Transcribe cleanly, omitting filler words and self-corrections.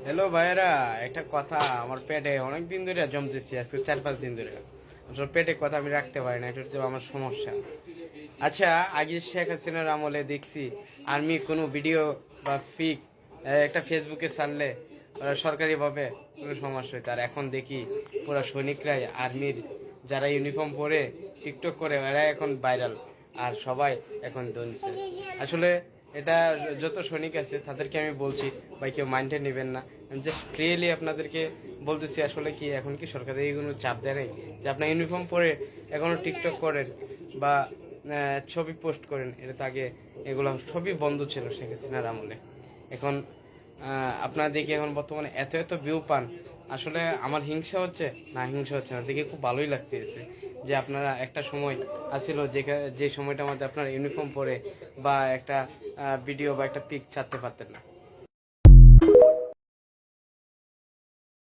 Hello ভাইয়েরা, একটা কথা আমার পেটে অনেক দিন ধরে জমতেছি, আজকে 4-5 দিন ধরে। আসলে পেটে কথা আমি রাখতে পারি না, এটা হচ্ছে আমার সমস্যা। আচ্ছা, আগে শেখ হাসিনার আমলে দেখছি আর্মি কোনো ভিডিও বা ফিক একটা ফেসবুকে ছাড়লে সরকারিভাবে কোনো সমস্যা হইতো। আর এখন দেখি পুরো সৈনিকরাই আর্মির যারা ইউনিফর্ম পরে টিকটক করে এরা এখন ভাইরাল, আর সবাই এখন দনছে। আসলে এটা যত সৈনিক আছে তাদেরকে আমি বলছি, ভাই কেউ মাইন্ডে নেবেন না। আমি জাস্ট ফ্রিলি আপনাদেরকে বলতেছি, আসলে কি এখন কি সরকার থেকে কোনো চাপ দেয় নাই যে আপনার ইউনিফর্ম পরে এখনো টিকটক করেন বা ছবি পোস্ট করেন? এটা তো আগে এগুলো সবই বন্ধ ছিল শেখ হাসিনার আমলে। এখন আপনারা দেখি এখন বর্তমানে এত এত ভিউ পান। আসলে আমার হিংসা হচ্ছে না, হিংসা হচ্ছে না, দেখে খুব ভালোই লাগতেছে যে আপনারা একটা সময় আসছিল যে সময়টার মধ্যে আপনারা ইউনিফর্ম পরে বা একটা ভিডিও বা একটা পিক ছাড়তে পারতেন না।